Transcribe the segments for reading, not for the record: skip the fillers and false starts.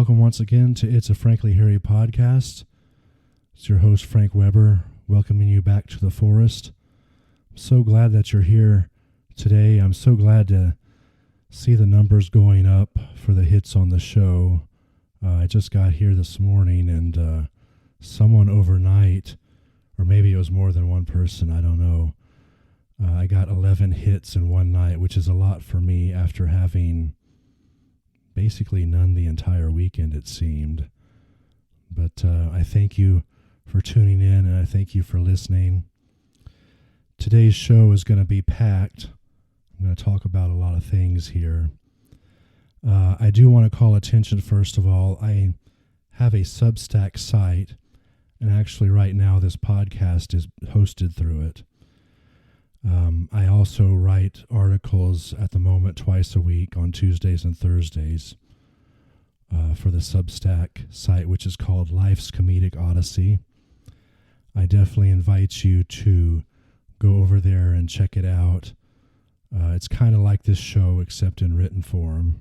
Welcome once again to It's a Frankly Hairy podcast. It's your host, Frank Weber, welcoming you back to the forest. I'm so glad that you're here today. I'm so glad to see the numbers going up for the hits on the show. I just got here this morning, and someone overnight, or maybe it was more than one person, I don't know. I got 11 hits in one night, which is a lot for me after having basically none the entire weekend, it seemed. But I thank you for tuning in, and I thank you for listening. Today's show is going to be packed. I'm going to talk about a lot of things here. I do want to call attention, first of all, I have a Substack site, and actually right now this podcast is hosted through it. I also write articles at the moment twice a week on Tuesdays and Thursdays for the Substack site, which is called Life's Comedic Odyssey. I definitely invite you to go over there and check it out. It's kind of like this show, except in written form.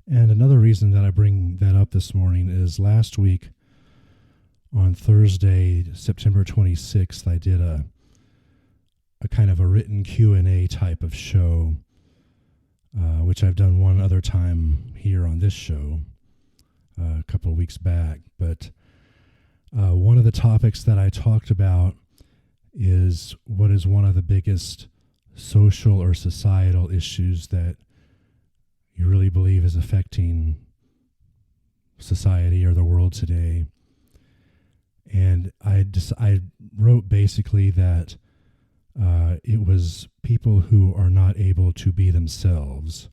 And another reason that I bring that up this morning is last week on Thursday, September 26th, I did a kind of a written Q&A type of show, which I've done one other time here on this show a couple of weeks back. But one of the topics that I talked about is what is one of the biggest social or societal issues that you really believe is affecting society or the world today. And I wrote basically that it was people who are not able to be themselves.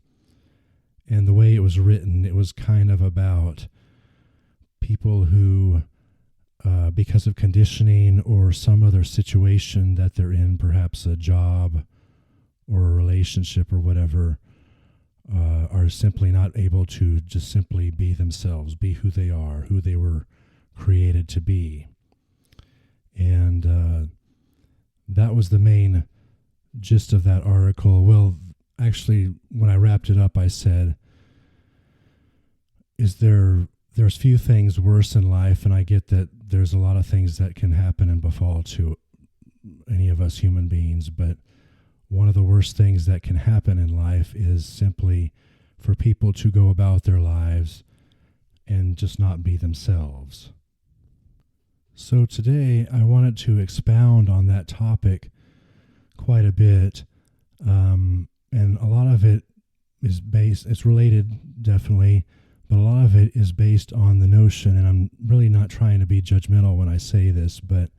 And the way it was written, it was kind of about people who, because of conditioning or some other situation that they're in, perhaps a job or a relationship or whatever, are simply not able to just simply be themselves, be who they are, who they were created to be. And that was the main gist of that article. Well, actually, when I wrapped it up, I said, there's few things worse in life, and I get that there's a lot of things that can happen and befall to any of us human beings, but one of the worst things that can happen in life is simply for people to go about their lives and just not be themselves. So today I wanted to expound on that topic quite a bit, and a lot of it is it's related definitely, but a lot of it is based on the notion, and I'm really not trying to be judgmental when I say this, but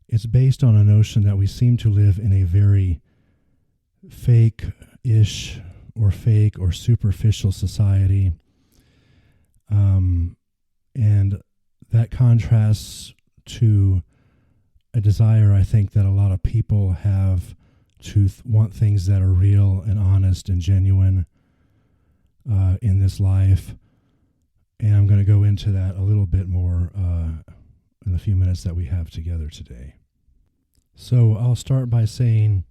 it's based on a notion that we seem to live in a very fake-ish or fake or superficial society, and that contrasts to a desire, I think, that a lot of people have to want things that are real and honest and genuine in this life. And I'm going to go into that a little bit more in the few minutes that we have together today. So I'll start by saying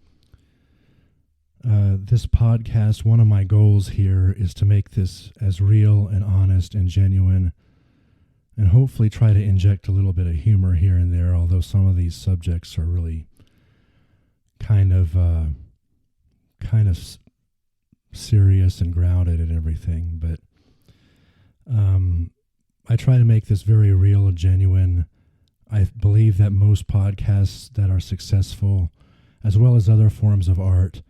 this podcast, one of my goals here is to make this as real and honest and genuine, and hopefully try to inject a little bit of humor here and there, although some of these subjects are really kind of serious and grounded and everything. But I try to make this very real and genuine. I believe that most podcasts that are successful, as well as other forms of art,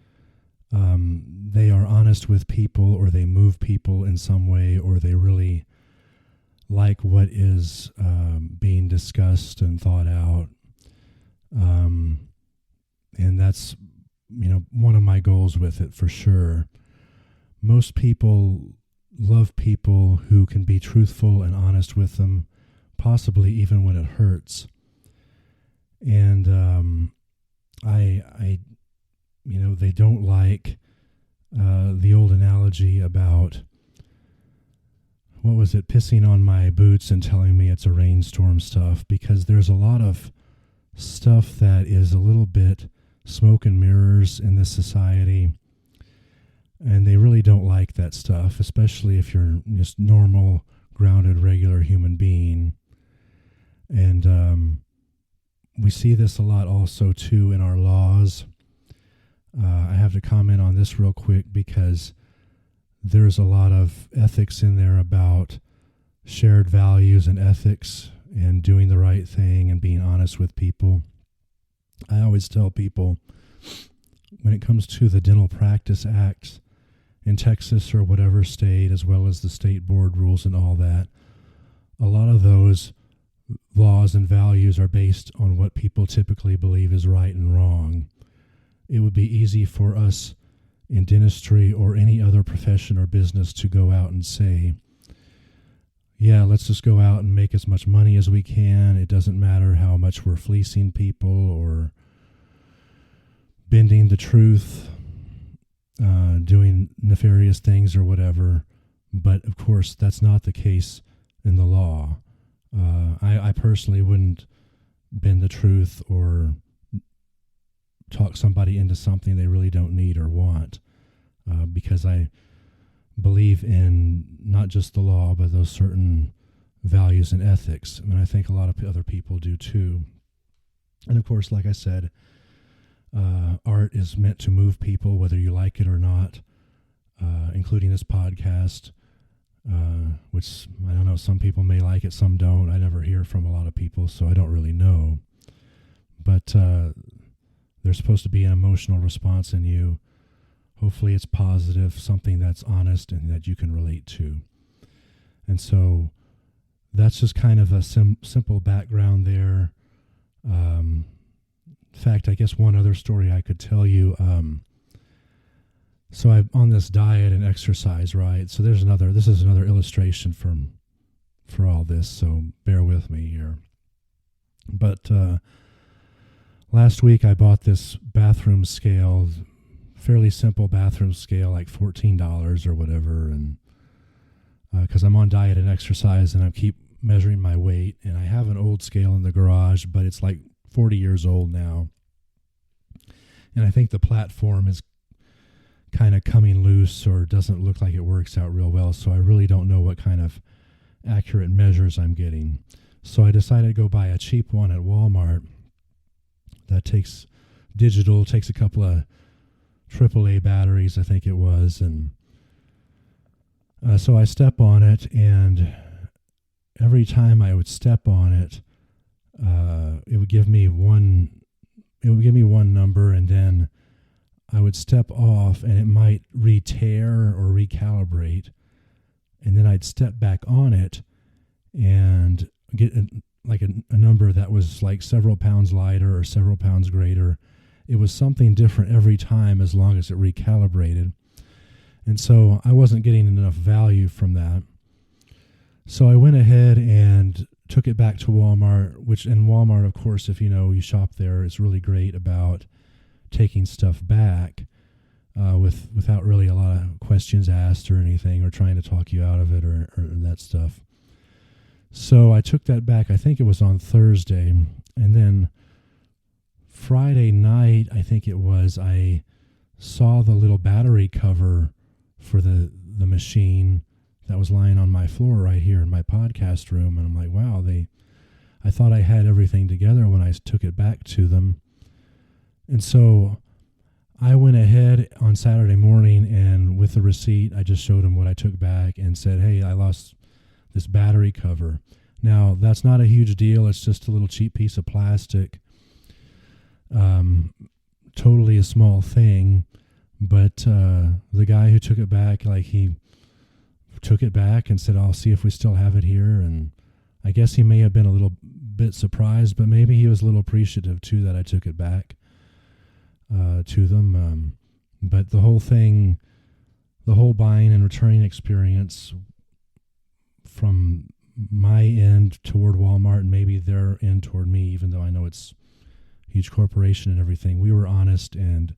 they are honest with people, or they move people in some way, or they really like what is being discussed and thought out. And that's, one of my goals with it for sure. Most people love people who can be truthful and honest with them, possibly even when it hurts. And they don't like the old analogy about, what was it, pissing on my boots and telling me it's a rainstorm stuff, because there's a lot of stuff that is a little bit smoke and mirrors in this society. And they really don't like that stuff, especially if you're just normal, grounded, regular human being. And we see this a lot also, too, in our laws. I have to comment on this real quick because there's a lot of ethics in there about shared values and ethics and doing the right thing and being honest with people. I always tell people, when it comes to the Dental Practice Act in Texas or whatever state, as well as the state board rules and all that, a lot of those laws and values are based on what people typically believe is right and wrong. It would be easy for us in dentistry or any other profession or business to go out and say, yeah, let's just go out and make as much money as we can. It doesn't matter how much we're fleecing people or bending the truth, doing nefarious things or whatever. But, of course, that's not the case in the law. I personally wouldn't bend the truth or talk somebody into something they really don't need or want, because I believe in not just the law, but those certain values and ethics. And I think a lot of other people do too. And of course, like I said, art is meant to move people, whether you like it or not, including this podcast, which I don't know, some people may like it, some don't. I never hear from a lot of people, so I don't really know. But there's supposed to be an emotional response in you. Hopefully it's positive, something that's honest and that you can relate to. And so that's just kind of a simple background there. In fact, I guess one other story I could tell you. So I'm on this diet and exercise, right? So this is another illustration for all this, so bear with me here. But last week I bought this bathroom scale, fairly simple bathroom scale, like $14 or whatever, and because I'm on diet and exercise and I keep measuring my weight, and I have an old scale in the garage, but it's like 40 years old now, and I think the platform is kind of coming loose or doesn't look like it works out real well, so I really don't know what kind of accurate measures I'm getting. So I decided to go buy a cheap one at Walmart that takes a couple of AAA batteries, I think it was, and so I step on it, and every time I would step on it, it would give me one number, and then I would step off, and it might re-tear or recalibrate, and then I'd step back on it and get a number that was like several pounds lighter or several pounds greater. It was something different every time as long as it recalibrated. And so I wasn't getting enough value from that. So I went ahead and took it back to Walmart, and Walmart, of course, if you shop there, is really great about taking stuff back without really a lot of questions asked or anything, or trying to talk you out of it or that stuff. So I took that back, I think it was on Thursday, and then Friday night, I think it was, I saw the little battery cover for the machine that was lying on my floor right here in my podcast room, and I'm like, wow, I thought I had everything together when I took it back to them. And so I went ahead on Saturday morning, and with the receipt, I just showed them what I took back and said, hey, I lost this battery cover. Now, that's not a huge deal. It's just a little cheap piece of plastic. Totally a small thing. But the guy who took it back, he took it back and said, I'll see if we still have it here. And I guess he may have been a little bit surprised, but maybe he was a little appreciative, too, that I took it back to them. But the whole thing, the whole buying and returning experience from my end toward Walmart and maybe their end toward me, even though I know it's a huge corporation and everything, we were honest and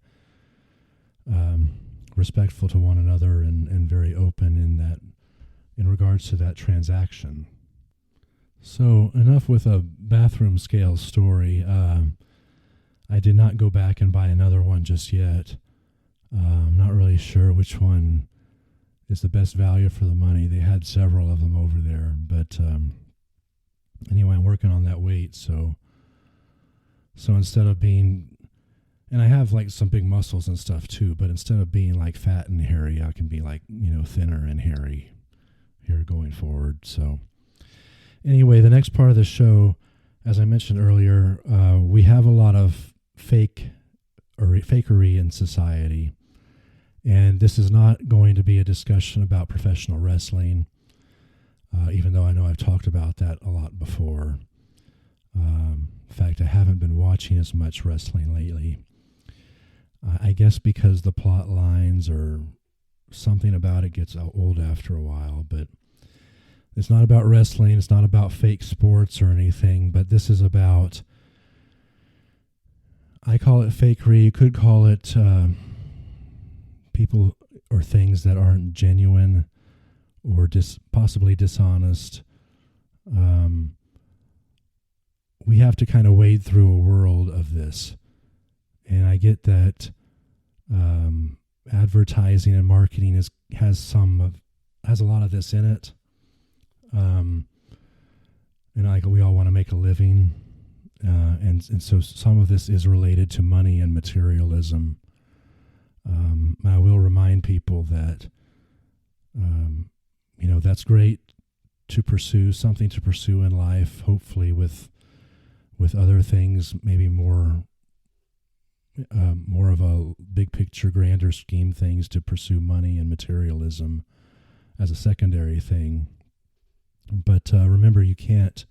respectful to one another and very open in regards to that transaction. So enough with a bathroom scale story. I did not go back and buy another one just yet. I'm not really sure which one is the best value for the money. They had several of them over there, but anyway, I'm working on that weight. So instead of being, and I have like some big muscles and stuff too, but instead of being like fat and hairy, I can be like, thinner and hairy here going forward. So anyway, the next part of the show, as I mentioned earlier, we have a lot of fakery in society. And this is not going to be a discussion about professional wrestling, even though I know I've talked about that a lot before. In fact, I haven't been watching as much wrestling lately. I guess because the plot lines or something about it gets old after a while. But it's not about wrestling. It's not about fake sports or anything. But this is about, I call it fakery. You could call it people or things that aren't genuine or possibly dishonest. We have to kind of wade through a world of this. And I get that advertising and marketing has a lot of this in it. And we all want to make a living. And so some of this is related to money and materialism. I will remind people that, that's great to pursue, something to pursue in life, hopefully with other things, maybe more of a big picture, grander scheme things to pursue money and materialism as a secondary thing. But remember, you can't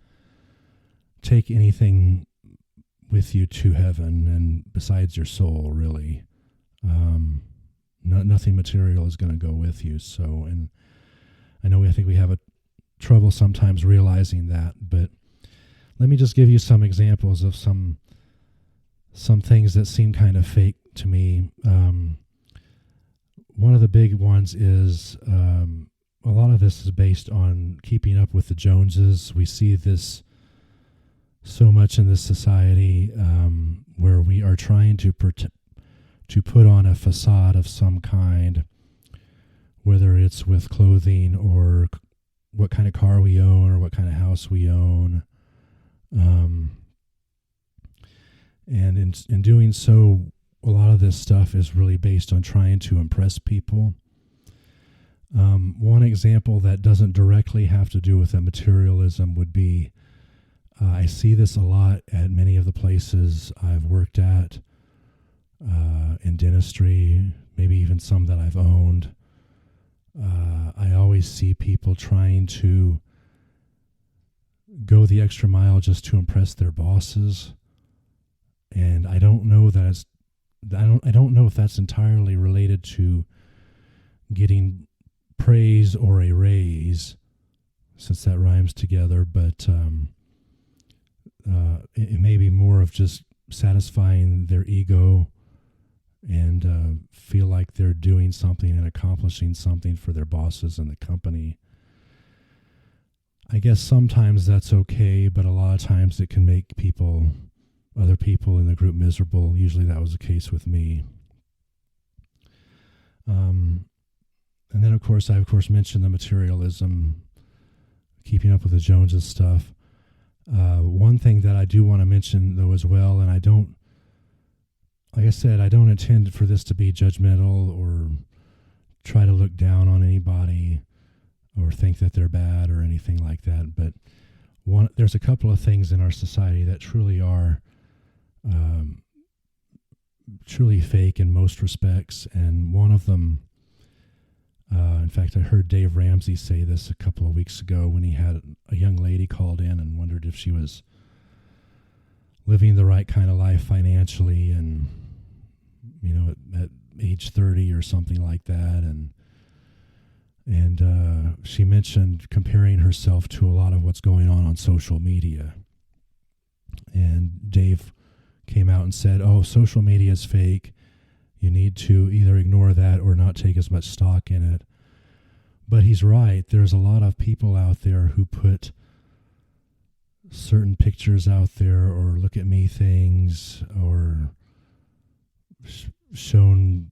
take anything with you to heaven, and besides your soul, really. Nothing material is going to go with you. So, and I think we have a trouble sometimes realizing that, but let me just give you some examples of some things that seem kind of fake to me. One of the big ones is a lot of this is based on keeping up with the Joneses. We see this so much in this society where we are trying to put on a facade of some kind, whether it's with clothing or what kind of car we own or what kind of house we own. And in doing so, a lot of this stuff is really based on trying to impress people. One example that doesn't directly have to do with that materialism would be, I see this a lot at many of the places I've worked at, in dentistry, maybe even some that I've owned. I always see people trying to go the extra mile just to impress their bosses. And I don't know that I don't know if that's entirely related to getting praise or a raise, since that rhymes together, but it may be more of just satisfying their ego and feel like they're doing something and accomplishing something for their bosses and the company. I guess sometimes that's okay, but a lot of times it can make other people in the group miserable. Usually that was the case with me. And then, of course, I mentioned the materialism, keeping up with the Joneses stuff. One thing that I do want to mention, though, as well, and like I said, I don't intend for this to be judgmental or try to look down on anybody or think that they're bad or anything like that. But there's a couple of things in our society that truly are truly fake in most respects. And one of them, in fact, I heard Dave Ramsey say this a couple of weeks ago when he had a young lady called in and wondered if she was living the right kind of life financially, and at age 30 or something like that, and she mentioned comparing herself to a lot of what's going on social media. And Dave came out and said, "Oh, social media is fake. You need to either ignore that or not take as much stock in it." But he's right. There's a lot of people out there who put certain pictures out there, or look at me things, or shown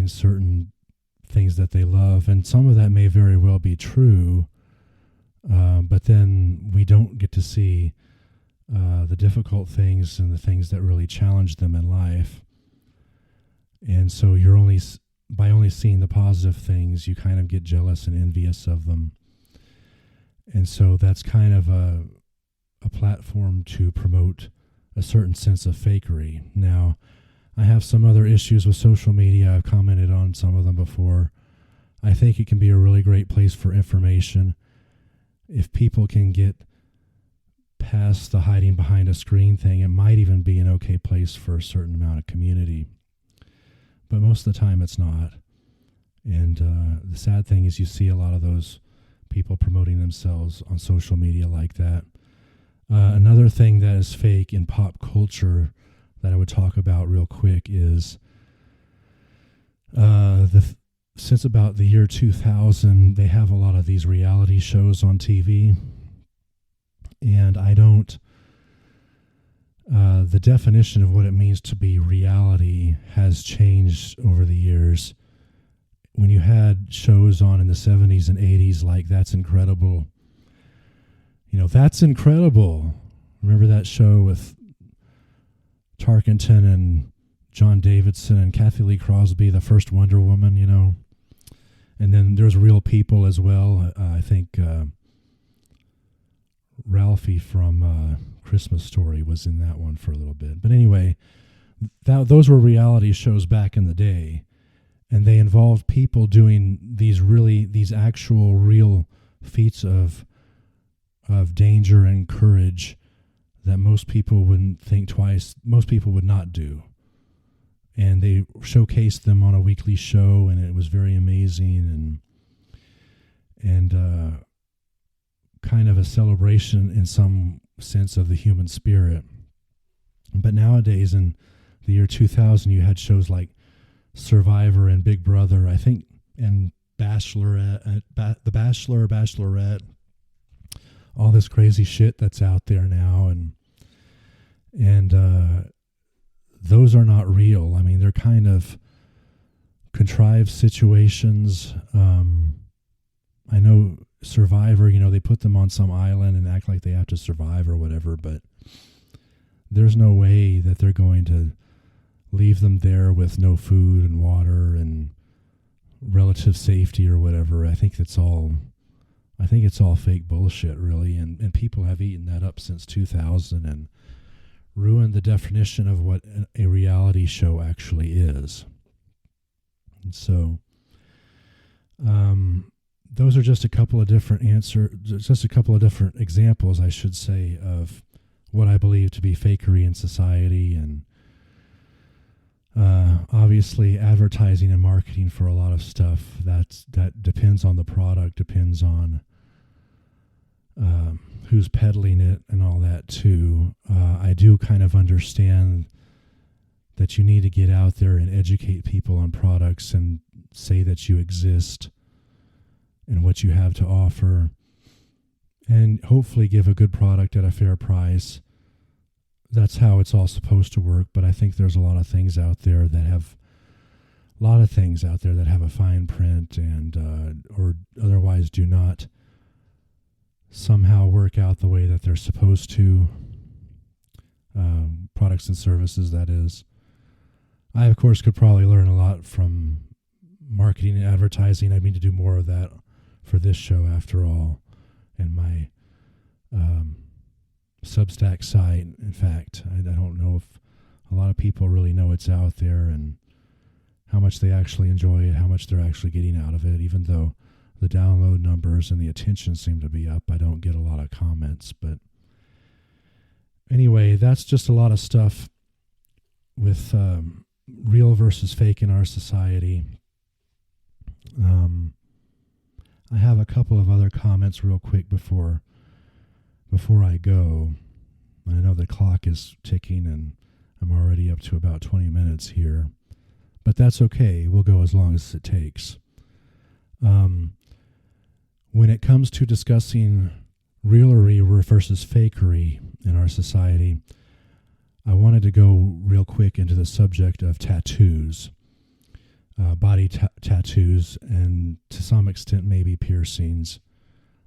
doing certain things that they love, and some of that may very well be true, but then we don't get to see the difficult things and the things that really challenge them in life. And so you're by only seeing the positive things, you kind of get jealous and envious of them. And so that's kind of a platform to promote a certain sense of fakery. Now, I have some other issues with social media. I've commented on some of them before. I think it can be a really great place for information. If people can get past the hiding behind a screen thing, it might even be an okay place for a certain amount of community. But most of the time it's not. And the sad thing is you see a lot of those people promoting themselves on social media like that. Another thing that is fake in pop culture that I would talk about real quick is since about the year 2000, they have a lot of these reality shows on TV. And the definition of what it means to be reality has changed over the years. When you had shows on in the 70s and 80s like That's Incredible, That's Incredible. Remember that show with Tarkenton and John Davidson and Kathy Lee Crosby, the first Wonder Woman, And then there's Real People as well. I think Ralphie from Christmas Story was in that one for a little bit. But anyway, those were reality shows back in the day, and they involved people doing these actual real feats of danger and courage that most people wouldn't think twice, most people would not do. And they showcased them on a weekly show, and it was very amazing and kind of a celebration in some sense of the human spirit. But nowadays, in the year 2000, you had shows like Survivor and Big Brother, I think, and Bachelorette, The Bachelor, Bachelorette, all this crazy shit that's out there now, and those are not real. I mean, they're kind of contrived situations. I know Survivor, they put them on some island and act like they have to survive or whatever, but there's no way that they're going to leave them there with no food and water and relative safety or whatever. I think it's all fake bullshit, really, and people have eaten that up since 2000 and ruined the definition of what a reality show actually is. And so, those are just a couple of different examples, I should say, of what I believe to be fakery in society, and obviously advertising and marketing for a lot of stuff that depends on the product, depends on who's peddling it and all that too. I do kind of understand that you need to get out there and educate people on products and say that you exist and what you have to offer, and hopefully give a good product at a fair price. That's how it's all supposed to work. But I think there's a lot of things out there that have a fine print and or otherwise do not somehow work out the way that they're supposed to. Products and services, that is. I, of course, could probably learn a lot from marketing and advertising. I mean to do more of that for this show, after all, and my Substack site. In fact, I don't know if a lot of people really know it's out there and how much they actually enjoy it, how much they're actually getting out of it. Even though the download numbers and the attention seem to be up, I don't get a lot of comments. But anyway, that's just a lot of stuff with real versus fake in our society. I have a couple of other comments real quick before I go. I know the clock is ticking and I'm already up to about 20 minutes here, but that's okay. We'll go as long as it takes. When it comes to discussing Realery versus Fakery in our society, I wanted to go real quick into the subject of tattoos. body tattoos, and to some extent maybe piercings,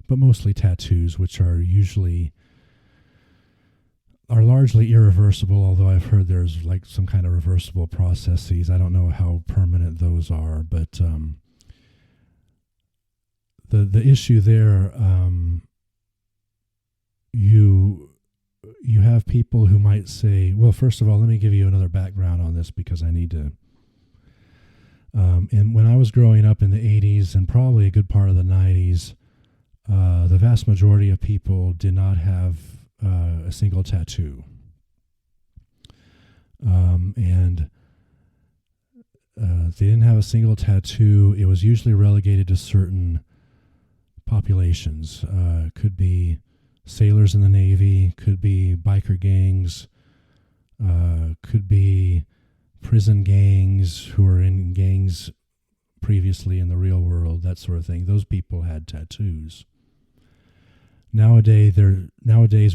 but mostly tattoos, which are largely irreversible, although I've heard there's like some kind of reversible processes. I don't know how permanent those are, but the issue there, you have people who might say, well, first of all, let me give you another background on this because I need to. And when I was growing up in the 80s and probably a good part of the 90s, the vast majority of people did not have a single tattoo. And they didn't have a single tattoo. It was usually relegated to certain populations. Could be sailors in the Navy, could be biker gangs, could be prison gangs who were in gangs previously in the real world, that sort of thing. Those people had tattoos. Nowadays,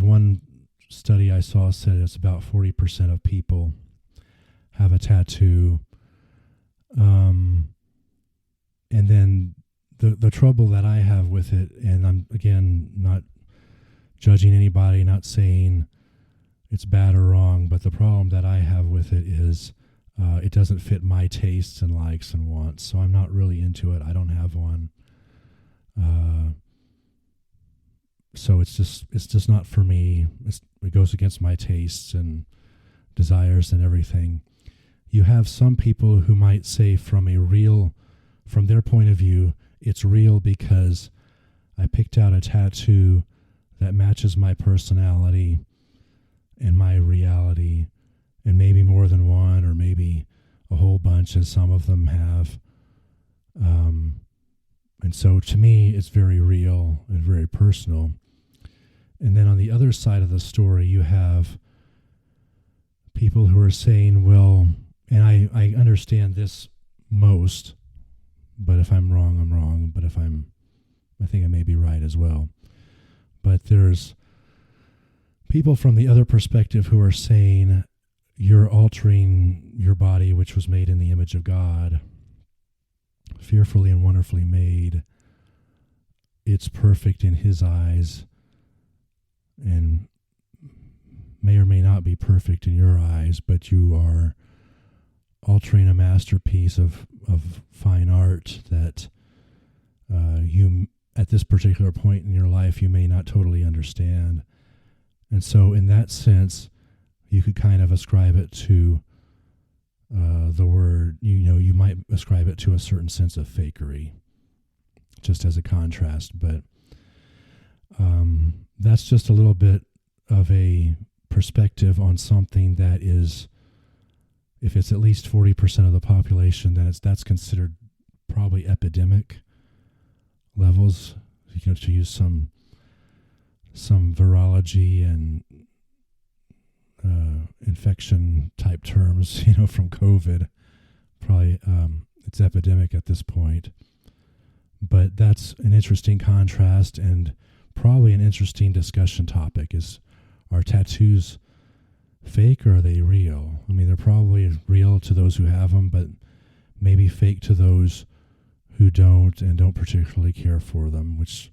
one study I saw said it's about 40% of people have a tattoo. And then the trouble that I have with it, and I'm, again, not judging anybody, not saying it's bad or wrong, but the problem that I have with it is it doesn't fit my tastes and likes and wants, so I'm not really into it. I don't have one. So it's just not for me. It goes against my tastes and desires and everything. You have some people who might say from their point of view, it's real because I picked out a tattoo that matches my personality and my reality, and maybe more than one, or maybe a whole bunch, as some of them have. And so to me, it's very real and very personal. And then on the other side of the story, you have people who are saying, well, and I understand this most, but if I'm wrong, I'm wrong. But I think I may be right as well. But there's people from the other perspective who are saying you're altering your body, which was made in the image of God, fearfully and wonderfully made. It's perfect in His eyes, and may or may not be perfect in your eyes, but you are altering a masterpiece of fine art that you, at this particular point in your life, you may not totally understand. And so in that sense, you could kind of ascribe it to the word, you might ascribe it to a certain sense of fakery, just as a contrast. But that's just a little bit of a perspective on something that is, if it's at least 40% of the population, then that's considered probably epidemic levels, to use some virology and infection type terms, from COVID. Probably it's epidemic at this point. But that's an interesting contrast, and probably an interesting discussion topic is, are tattoos fake or are they real? I mean, they're probably real to those who have them, but maybe fake to those who don't and don't particularly care for them, which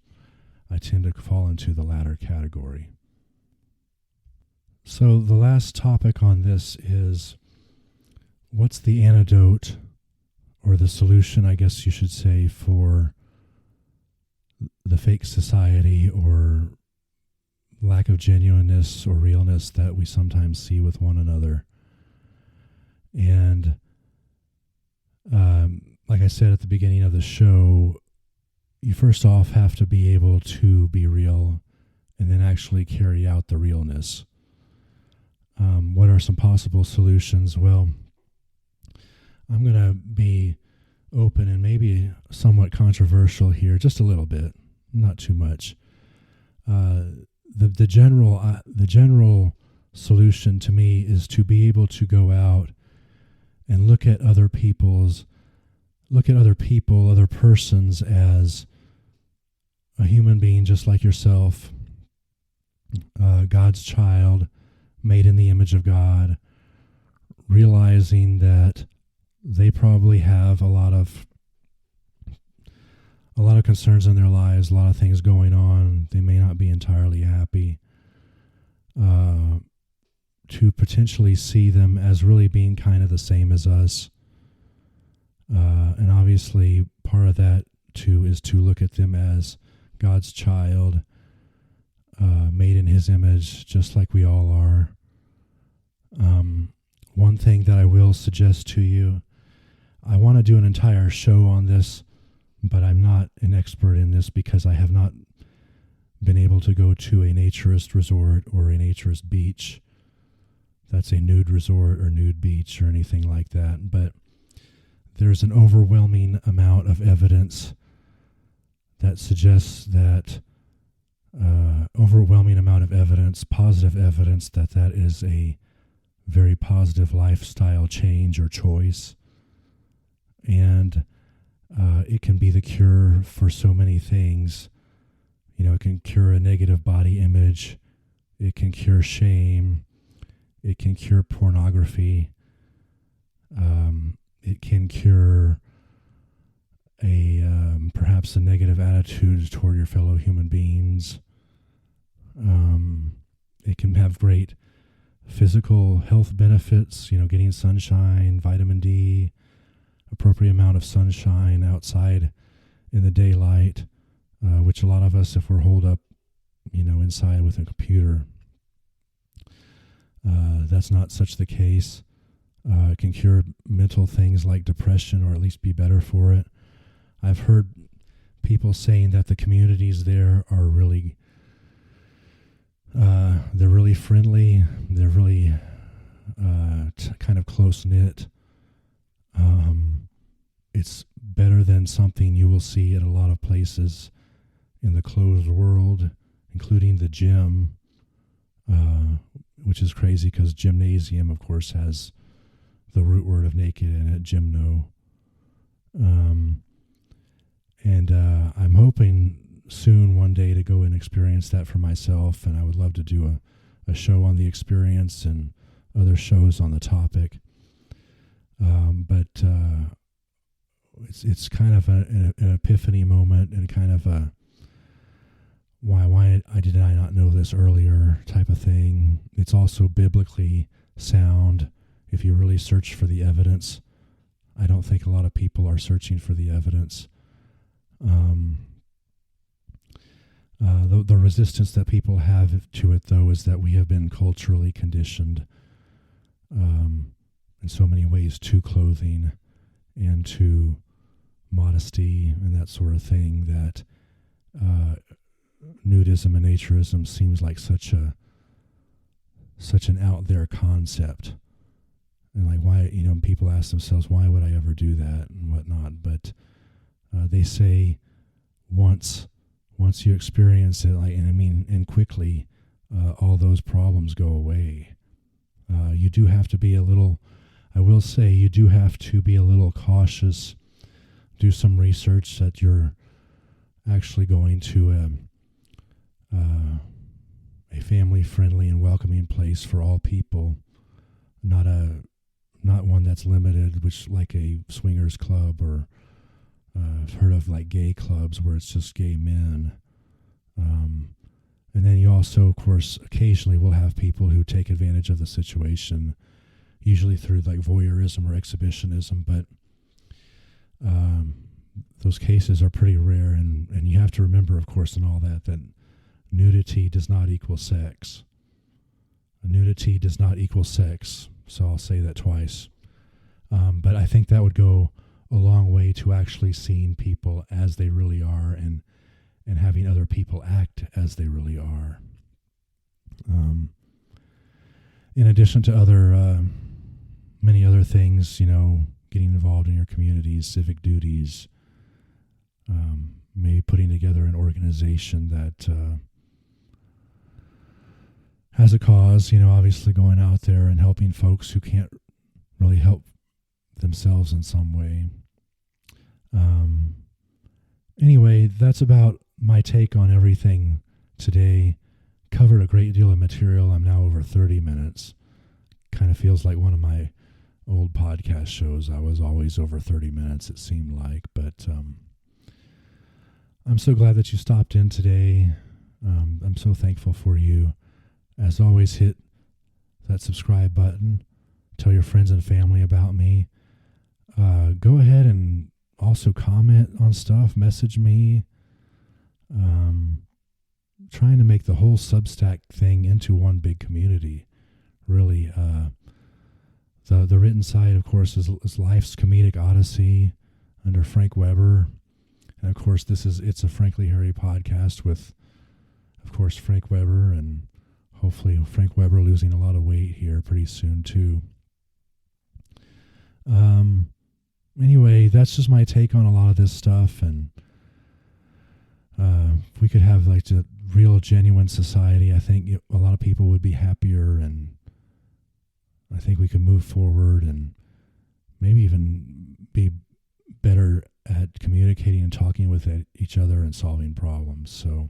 I tend to fall into the latter category. So the last topic on this is, what's the antidote, or the solution, I guess you should say, for the fake society or lack of genuineness or realness that we sometimes see with one another. And like I said at the beginning of the show, you first off have to be able to be real and then actually carry out the realness. What are some possible solutions? Well, I'm going to be open and maybe somewhat controversial here, just a little bit, not too much. The general solution to me is to be able to go out and look at other persons as a human being just like yourself, God's child, made in the image of God, realizing that they probably have a lot of concerns in their lives, a lot of things going on. They may not be entirely happy. To potentially see them as really being kind of the same as us. And obviously part of that too is to look at them as God's child, made in his image, just like we all are. One thing that I will suggest to you, I want to do an entire show on this, but I'm not an expert in this because I have not been able to go to a naturist resort or a naturist beach. That's a nude resort or nude beach or anything like that. But there's an overwhelming amount of evidence that suggests that, positive evidence that is a very positive lifestyle change or choice. And it can be the cure for so many things. You know, it can cure a negative body image. It can cure shame. It can cure pornography. It can cure perhaps a negative attitude toward your fellow human beings. It can have great physical health benefits, you know, getting sunshine, vitamin D, appropriate amount of sunshine outside in the daylight, which a lot of us, if we're holed up, you know, inside with a computer, that's not such the case. It can cure mental things like depression, or at least be better for it. I've heard people saying that the communities there are really, they're really friendly. They're really kind of close-knit. It's better than something you will see at a lot of places in the closed world, including the gym, which is crazy because gymnasium, of course, has the root word of naked in it, gymno. And I'm hoping soon one day to go and experience that for myself, and I would love to do a show on the experience and other shows on the topic. But it's kind of an epiphany moment, and kind of a why did I not know this earlier type of thing. It's also biblically sound if you really search for the evidence. I don't think a lot of people are searching for the evidence. The resistance that people have to it, though, is that we have been culturally conditioned in so many ways to clothing and to modesty and that sort of thing, that nudism and naturism seems like such an out there concept. And like, why, you know, people ask themselves, why would I ever do that and whatnot? But they say once you experience it, like, and quickly, all those problems go away. You do have to be a little cautious. Do some research that you're actually going to a family-friendly and welcoming place for all people, not one that's limited, which like a swingers club, or I've heard of like gay clubs where it's just gay men. And then you also, of course, occasionally will have people who take advantage of the situation, usually through like voyeurism or exhibitionism, but those cases are pretty rare, and you have to remember, of course, in all that nudity does not equal sex. Nudity does not equal sex, so I'll say that twice. But I think that would go a long way to actually seeing people as they really are, and having other people act as they really are. In addition to many other things, you know, getting involved in your community's civic duties, maybe putting together an organization that has a cause, you know, obviously going out there and helping folks who can't really help themselves in some way. Anyway, that's about my take on everything today. Covered a great deal of material. I'm now over 30 minutes. Kind of feels like one of my old podcast shows, I was always over 30 minutes, it seemed like. But I'm so glad that you stopped in today. I'm so thankful for you. As always, hit that subscribe button. Tell your friends and family about me. Go ahead and also comment on stuff. Message me. Trying to make the whole Substack thing into one big community. Really, the written side, of course, is Life's Comedic Odyssey under Frank Weber, and of course, it's a Frankly Harry podcast with, of course, Frank Weber, and hopefully Frank Weber losing a lot of weight here pretty soon too. Anyway, that's just my take on a lot of this stuff, and if we could have like a real genuine society, I think a lot of people would be happier, and I think we could move forward and maybe even be better at communicating and talking with each other and solving problems. So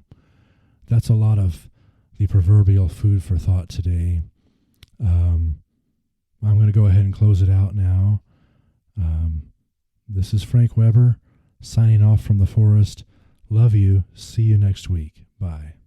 that's a lot of the proverbial food for thought today. I'm going to go ahead and close it out now. This is Frank Weber signing off from the forest. Love you. See you next week. Bye.